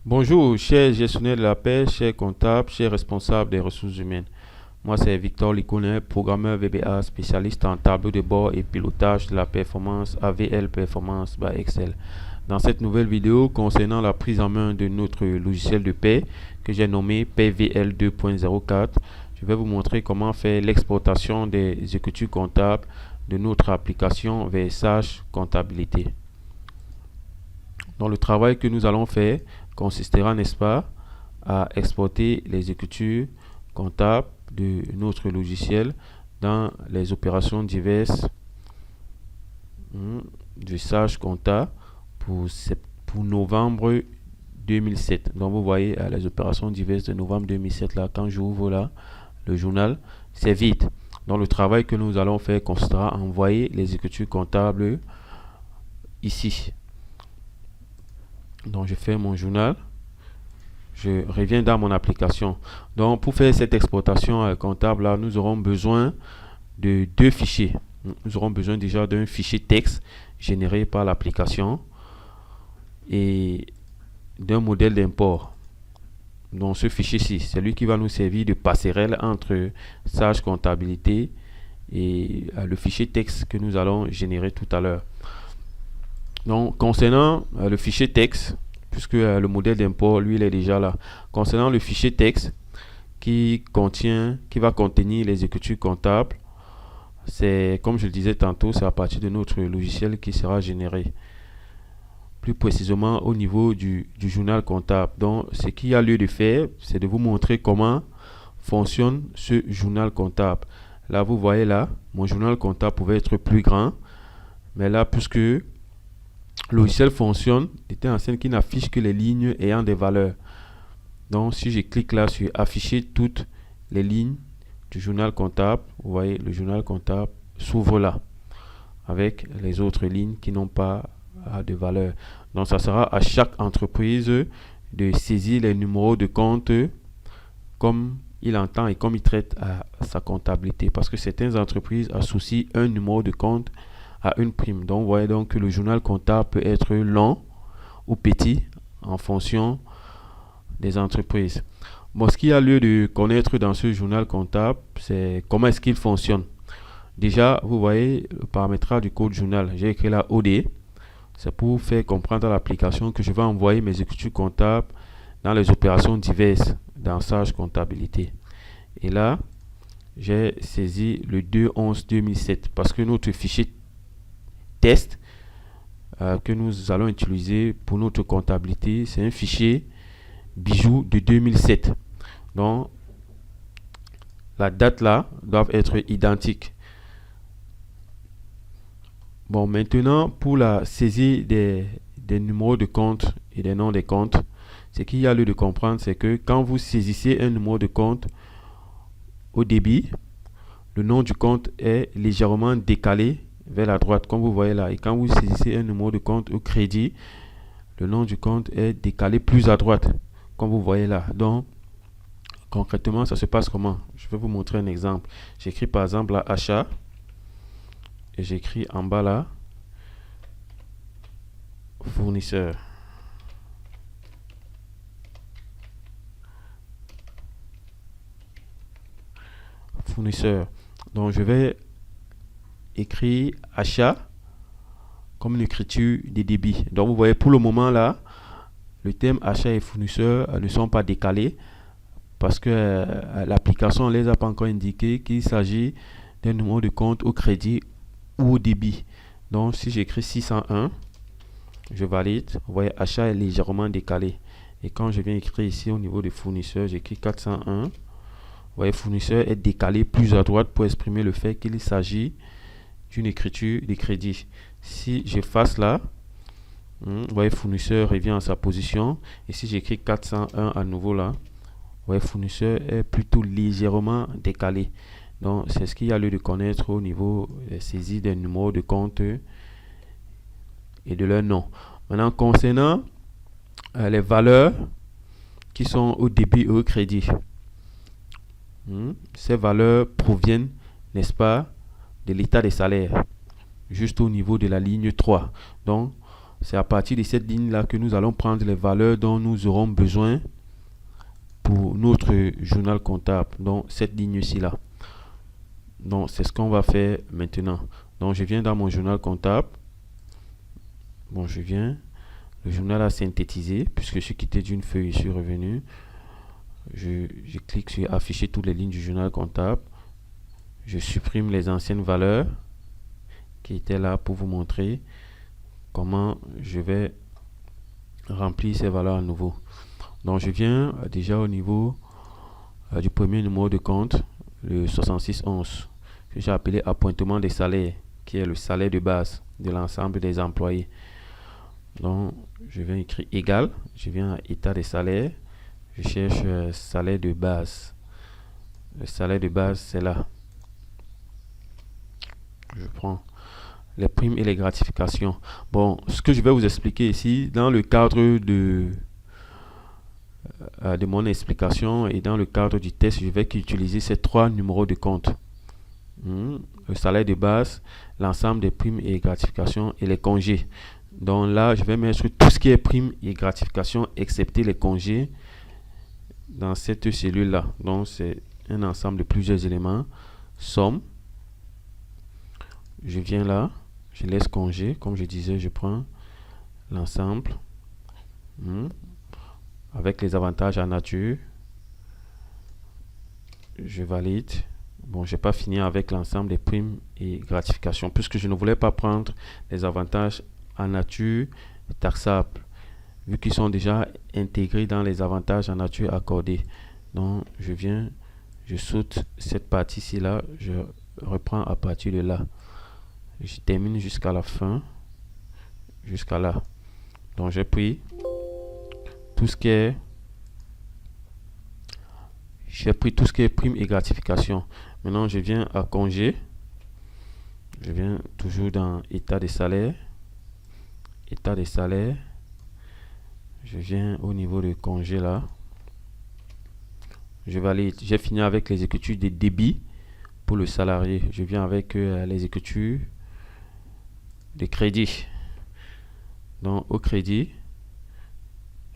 Bonjour, chers gestionnaires de la paie, chers comptables, chers responsables des ressources humaines. Moi, c'est Victor Liconet, programmeur VBA, spécialiste en tableau de bord et pilotage de la performance AVL Performance by Excel. Dans cette nouvelle vidéo concernant la prise en main de notre logiciel de paie que j'ai nommé PVL 2.04, je vais vous montrer comment faire l'exportation des écritures comptables de notre application vers Sage Comptabilité. Donc le travail que nous allons faire consistera, n'est-ce pas, à exporter les écritures comptables de notre logiciel dans les opérations diverses du Sage Compta pour novembre 2007. Donc vous voyez les opérations diverses de novembre 2007 là, quand j'ouvre là le journal, c'est vide. Donc le travail que nous allons faire consistera à envoyer les écritures comptables ici. Donc je fais mon journal, je reviens dans mon application. Donc pour faire cette exportation comptable là, nous aurons besoin de deux fichiers. Nous aurons besoin déjà d'un fichier texte généré par l'application et d'un modèle d'import. Donc ce fichier-ci, c'est lui qui va nous servir de passerelle entre Sage Comptabilité et le fichier texte que nous allons générer tout à l'heure. Donc, concernant le fichier texte, puisque le modèle d'import, lui, il est déjà là. Concernant le fichier texte qui va contenir les écritures comptables, c'est, comme je le disais tantôt, c'est à partir de notre logiciel qui sera généré. Plus précisément au niveau du journal comptable. Donc, ce qu'il y a lieu de faire, c'est de vous montrer comment fonctionne ce journal comptable. Là, vous voyez là, mon journal comptable pouvait être plus grand, mais là, puisque le logiciel fonctionne, était en scène qui n'affiche que les lignes ayant des valeurs. Donc, si je clique là sur afficher toutes les lignes du journal comptable, vous voyez, le journal comptable s'ouvre là, avec les autres lignes qui n'ont pas de valeur. Donc, ça sera à chaque entreprise de saisir les numéros de compte comme il entend et comme il traite à sa comptabilité. Parce que certaines entreprises associent un numéro de compte à une prime. Donc, vous voyez donc que le journal comptable peut être long ou petit en fonction des entreprises. Bon, ce qu'il y a lieu de connaître dans ce journal comptable, c'est comment est-ce qu'il fonctionne. Déjà, vous voyez le paramétrage du code journal. J'ai écrit là OD. C'est pour faire comprendre à l'application que je vais envoyer mes écritures comptables dans les opérations diverses dans Sage Comptabilité. Et là, j'ai saisi le 2/11/2007 parce que notre fichier test que nous allons utiliser pour notre comptabilité, c'est un fichier bijou de 2007. Donc, la date là doivent être identiques. Bon, maintenant, pour la saisie des numéros de compte et des noms des comptes, ce qu'il y a lieu de comprendre, c'est que quand vous saisissez un numéro de compte au débit, le nom du compte est légèrement décalé vers la droite, comme vous voyez là. Et quand vous saisissez un numéro de compte au crédit, le nom du compte est décalé plus à droite, comme vous voyez là. Donc, concrètement, ça se passe comment? Je vais vous montrer un exemple. J'écris par exemple là, achat. Et j'écris en bas là, fournisseur. Fournisseur. Donc, je vais écrire achat comme une écriture des débits. Donc, vous voyez, pour le moment là, le thème achat et fournisseur ne sont pas décalés parce que l'application ne les a pas encore indiqué qu'il s'agit d'un numéro de compte au crédit ou au débit. Donc, si j'écris 601, je valide. Vous voyez, achat est légèrement décalé. Et quand je viens écrire ici au niveau des fournisseurs, j'écris 401. Vous voyez, fournisseur est décalé plus à droite pour exprimer le fait qu'il s'agit d'une écriture de crédit. Si j'efface là, vous voyez, fournisseur revient à sa position. Et si j'écris 401 à nouveau là, vous voyez, fournisseur est plutôt légèrement décalé. Donc, c'est ce qu'il y a lieu de connaître au niveau saisie des numéros de compte et de leur nom. Maintenant, concernant les valeurs qui sont au débit et au crédit, ces valeurs proviennent, n'est-ce pas, de l'état des salaires, juste au niveau de la ligne 3. Donc, c'est à partir de cette ligne-là que nous allons prendre les valeurs dont nous aurons besoin pour notre journal comptable. Donc, cette ligne-ci là. Donc, c'est ce qu'on va faire maintenant. Donc, je viens dans mon journal comptable. Bon, je viens. Le journal a synthétisé puisque je suis quitté d'une feuille, je suis revenu. Je clique sur afficher toutes les lignes du journal comptable. Je supprime les anciennes valeurs qui étaient là pour vous montrer comment je vais remplir ces valeurs à nouveau. Donc, je viens déjà au niveau du premier numéro de compte, le 6611, que j'ai appelé appointement des salaires, qui est le salaire de base de l'ensemble des employés. Donc, je viens écrire égal, je viens à état des salaires, je cherche salaire de base. Le salaire de base, c'est là. Je prends les primes et les gratifications. Bon, ce que je vais vous expliquer ici, dans le cadre de mon explication et dans le cadre du test, je vais utiliser ces trois numéros de compte. Le salaire de base, l'ensemble des primes et gratifications et les congés. Donc là, je vais mettre tout ce qui est primes et gratifications, excepté les congés, dans cette cellule-là. Donc c'est un ensemble de plusieurs éléments. Somme. Je viens là, je laisse congé. Comme je disais, je prends l'ensemble avec les avantages en nature. Je valide. Bon, je n'ai pas fini avec l'ensemble des primes et gratifications puisque je ne voulais pas prendre les avantages en nature taxables vu qu'ils sont déjà intégrés dans les avantages en nature accordés. Donc, je viens, je saute cette partie-ci là, je reprends à partir de là. Je termine jusqu'à la fin, jusqu'à là. Donc, j'ai pris tout ce qui est primes et gratifications. Maintenant, je viens à congé. Je viens toujours dans état des salaires. État des salaires. Je viens au niveau de congé là. Je valide. J'ai fini avec les écritures des débits pour le salarié. Je viens avec les écritures de crédit. Donc, au crédit,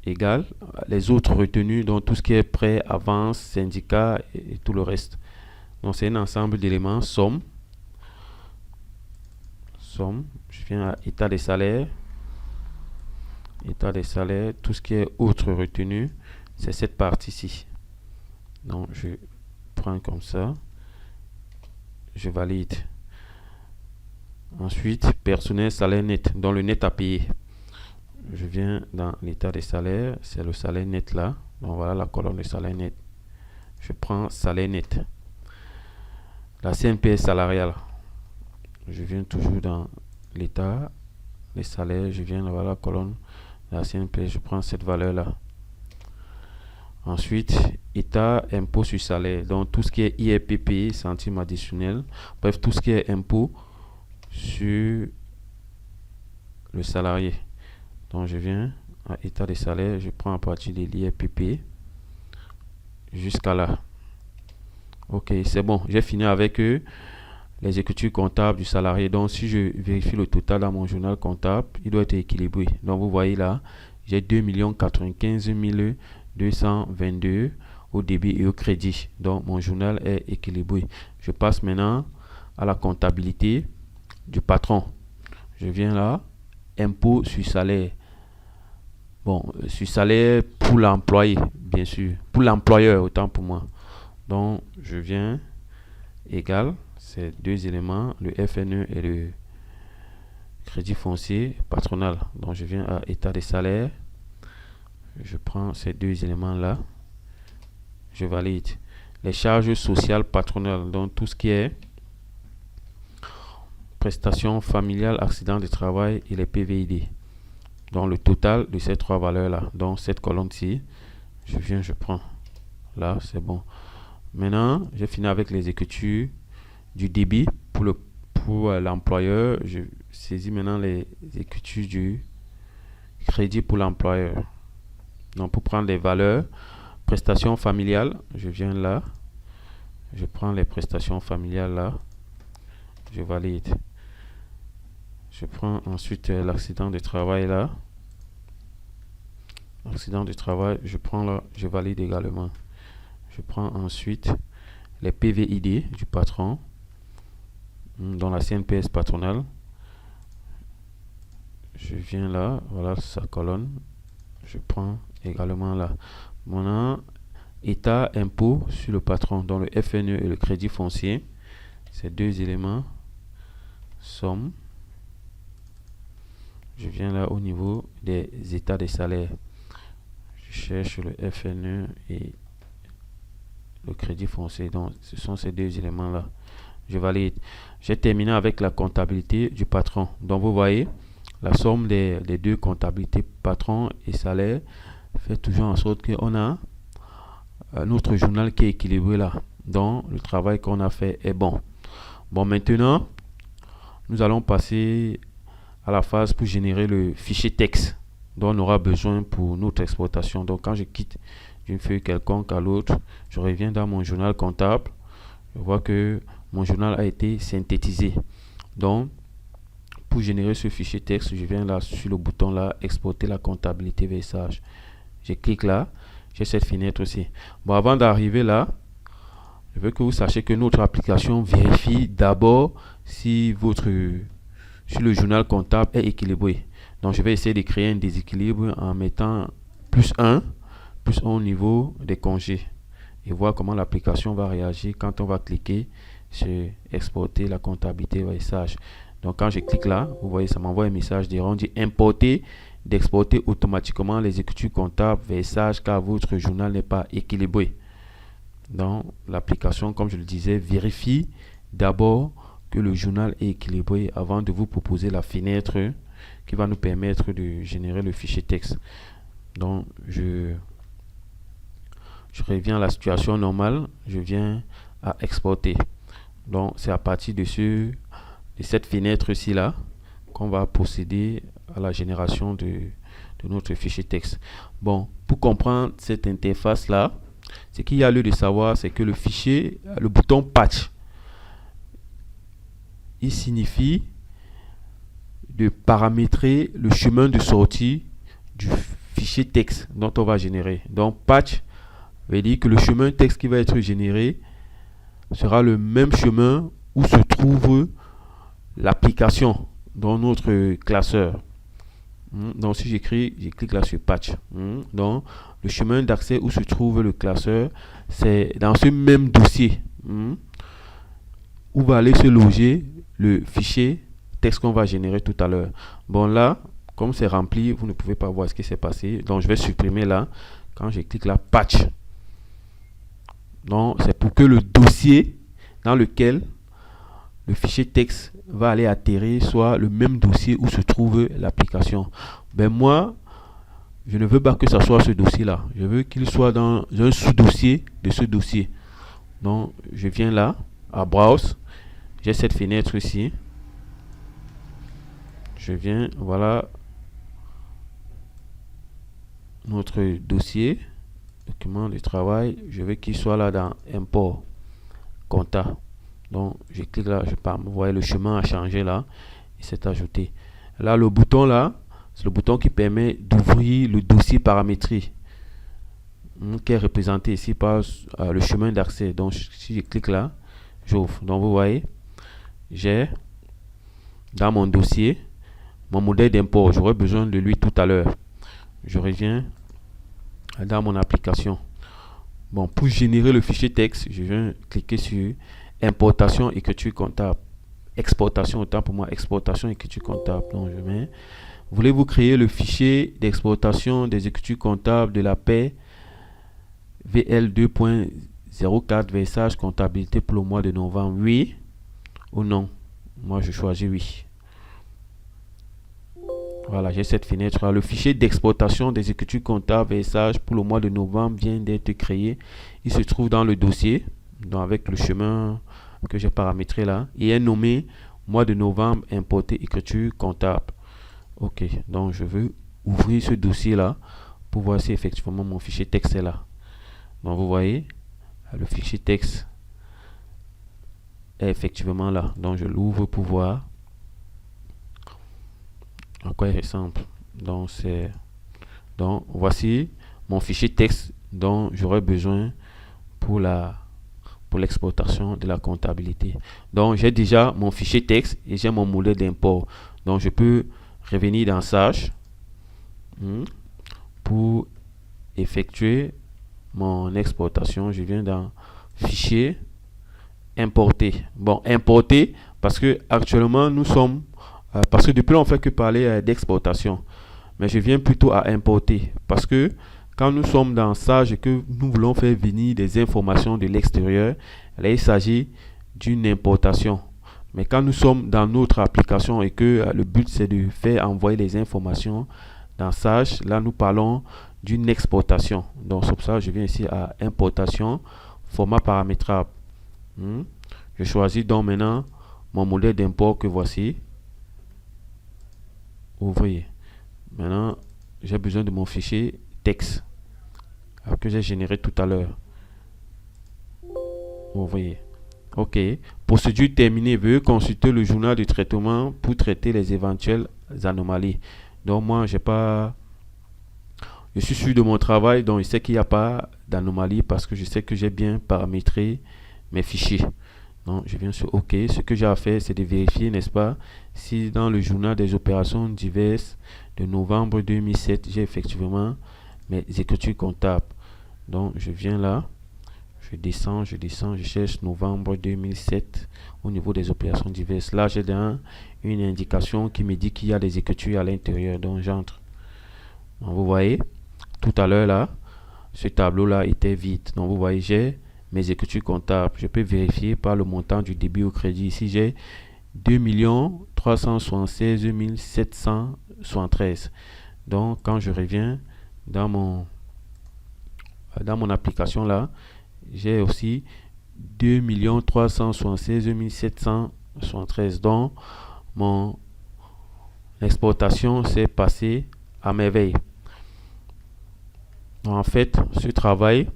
égal, les autres retenues, donc tout ce qui est prêt, avance, syndicat et tout le reste. Donc c'est un ensemble d'éléments, somme, je viens à état des salaires, tout ce qui est autre retenu, c'est cette partie-ci. Donc je prends comme ça, je valide. Ensuite, personnel, salaire net, dans le net à payer. Je viens dans l'état des salaires, c'est le salaire net là. Donc voilà la colonne de salaire net. Je prends salaire net. La CNPS salariale. Je viens toujours dans l'état des salaires. Je viens dans la colonne de la CNPS. Je prends cette valeur là. Ensuite, état impôt sur salaire. Donc tout ce qui est IRPP, centimes additionnels. Bref, tout ce qui est impôt sur le salarié. Donc je viens à état des salaires, je prends à partir de l'IRPP jusqu'à là. Ok, c'est bon, j'ai fini avec les écritures comptables du salarié. Donc si je vérifie le total dans mon journal comptable, il doit être équilibré. Donc vous voyez là, j'ai 2 95 222 au débit et au crédit. Donc mon journal est équilibré. Je passe maintenant à la comptabilité du patron. Je viens là, impôt sur salaire. Bon, sur salaire pour l'employé, bien sûr. Pour l'employeur, autant pour moi. Donc, je viens, égal, ces deux éléments, le FNE et le crédit foncier patronal. Donc, je viens à état des salaires. Je prends ces deux éléments-là. Je valide. Les charges sociales patronales, donc tout ce qui est prestations familiales, accident de travail et les PVID. Donc le total de ces trois valeurs là, donc cette colonne-ci, je viens, je prends. Là, c'est bon. Maintenant, j'ai fini avec les écritures du débit pour l'employeur. Je saisis maintenant les écritures du crédit pour l'employeur. Donc pour prendre les valeurs, prestations familiales, je viens là. Je prends les prestations familiales là. Je valide. Je prends ensuite l'accident de travail là. Accident de travail, je prends là, je valide également. Je prends ensuite les PVID du patron dans la CNPS patronale. Je viens là, voilà sa colonne. Je prends également là. Mon état impôt sur le patron dans le FNE et le crédit foncier. Ces deux éléments, somme. Je viens là au niveau des états des salaires. Je cherche le FNE et le crédit foncier. Donc, ce sont ces deux éléments-là. Je valide. J'ai terminé avec la comptabilité du patron. Donc, vous voyez, la somme des deux comptabilités patron et salaire fait toujours en sorte qu'on a notre journal qui est équilibré là. Donc, le travail qu'on a fait est bon. Bon, maintenant, nous allons passer à la phase pour générer le fichier texte dont on aura besoin pour notre exportation. Donc, quand je quitte d'une feuille quelconque à l'autre, je reviens dans mon journal comptable. Je vois que mon journal a été synthétisé. Donc, pour générer ce fichier texte, je viens là sur le bouton là, exporter la comptabilité vers Sage. Je clique là, j'ai cette fenêtre aussi. Bon, avant d'arriver là, je veux que vous sachiez que notre application vérifie d'abord si le journal comptable est équilibré. Donc, je vais essayer de créer un déséquilibre en mettant plus 1 au niveau des congés et voir comment l'application va réagir quand on va cliquer sur exporter la comptabilité vers Sage. Donc, quand je clique là, vous voyez, ça m'envoie un message d'erreur. On dit importer, d'exporter automatiquement les écritures comptables vers Sage car votre journal n'est pas équilibré. Donc, l'application, comme je le disais, vérifie d'abord que le journal est équilibré avant de vous proposer la fenêtre qui va nous permettre de générer le fichier texte. Donc, je reviens à la situation normale. Je viens à exporter. Donc, c'est à partir de cette fenêtre-ci là qu'on va procéder à la génération de notre fichier texte. Bon, pour comprendre cette interface là, ce qu'il y a lieu de savoir, c'est que le fichier, le bouton patch, il signifie de paramétrer le chemin de sortie du fichier texte dont on va générer. Donc, patch veut dire que le chemin texte qui va être généré sera le même chemin où se trouve l'application dans notre classeur. Donc, si je clique là sur patch. Donc, le chemin d'accès où se trouve le classeur, c'est dans ce même dossier où va aller se loger le fichier texte qu'on va générer tout à l'heure. Bon, là, comme c'est rempli, vous ne pouvez pas voir ce qui s'est passé. Donc, je vais supprimer là. Quand je clique là, patch. Donc, c'est pour que le dossier dans lequel le fichier texte va aller atterrir soit le même dossier où se trouve l'application. Ben moi, je ne veux pas que ça soit ce dossier-là. Je veux qu'il soit dans un sous-dossier de ce dossier. Donc, je viens là, à Browse. J'ai cette fenêtre ici. Je viens, voilà, notre dossier, document de travail. Je veux qu'il soit là dans Import, Compta. Donc, je clique là, vous voyez, le chemin a changé là. Il s'est ajouté. Là, le bouton là, c'est le bouton qui permet d'ouvrir le dossier paramétré qui est représenté ici par le chemin d'accès. Donc, si je clique là, j'ouvre. Donc, vous voyez, j'ai dans mon dossier mon modèle d'import. J'aurai besoin de lui tout à l'heure. Je reviens dans mon application. Bon, pour générer le fichier texte, je viens cliquer sur importation, écriture comptable. Exportation, autant pour moi, exportation, écriture comptable. Donc, je mets. Voulez-vous créer le fichier d'exportation des écritures comptables de la paie VL 2.04 versage comptabilité pour le mois de novembre? Oui ou non? Moi, je choisis oui. Voilà, j'ai cette fenêtre. Le fichier d'exportation des écritures comptables versage pour le mois de novembre vient d'être créé. Il se trouve dans le dossier, donc avec le chemin que j'ai paramétré là. Il est nommé mois de novembre importer écriture comptable. Ok, donc je veux ouvrir ce dossier là pour voir si effectivement mon fichier texte est là. Donc vous voyez, le fichier texte est effectivement là. Donc je l'ouvre pour voir. À quoi il ressemble. Donc voici mon fichier texte dont j'aurai besoin pour pour l'exportation de la comptabilité. Donc j'ai déjà mon fichier texte et j'ai mon modèle d'import. Donc je peux revenir dans Sage pour effectuer mon exportation. Je viens dans Fichier, Importer. Bon, importer parce que actuellement nous sommes parce que depuis là on fait que parler d'exportation. Mais je viens plutôt à importer parce que quand nous sommes dans Sage et que nous voulons faire venir des informations de l'extérieur, là il s'agit d'une importation. Mais quand nous sommes dans notre application et que le but c'est de faire envoyer les informations dans Sage, là nous parlons d'une exportation. Donc c'est pour ça que je viens ici à importation, format paramétrable. Je choisis donc maintenant mon modèle d'import que voici. Ouvrir. Maintenant, j'ai besoin de mon fichier texte que j'ai généré tout à l'heure. Ouvrir. OK. Procédure terminée. Veuillez consulter le journal de traitement pour traiter les éventuelles anomalies. Donc moi, j'ai pas... Je suis sûr de mon travail, donc je sais qu'il n'y a pas d'anomalie parce que je sais que j'ai bien paramétré mes fichiers. Donc, je viens sur OK. Ce que j'ai à faire, c'est de vérifier, n'est-ce pas, si dans le journal des opérations diverses de novembre 2007, j'ai effectivement mes écritures comptables. Donc, je viens là, je descends, je cherche novembre 2007 au niveau des opérations diverses. Là, j'ai une indication qui me dit qu'il y a des écritures à l'intérieur. Donc, j'entre. Donc, vous voyez, tout à l'heure là, ce tableau-là était vide. Donc, vous voyez, j'ai mes écritures comptables. Je peux vérifier par le montant du débit au crédit. Ici, j'ai 2 376 773. Donc, quand je reviens dans mon application là, j'ai aussi 2 376 773. Donc, mon exportation s'est passée à merveille. Donc, en fait, ce travail,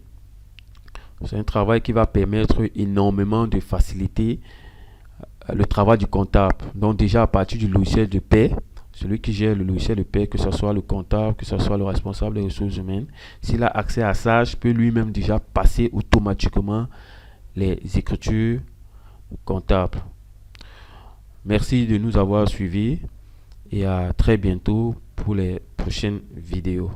c'est un travail qui va permettre énormément de faciliter le travail du comptable. Donc déjà à partir du logiciel de paie, celui qui gère le logiciel de paie, que ce soit le comptable, que ce soit le responsable des ressources humaines, s'il a accès à Sage, peut lui-même déjà passer automatiquement les écritures comptables. Merci de nous avoir suivis et à très bientôt pour les prochaines vidéos.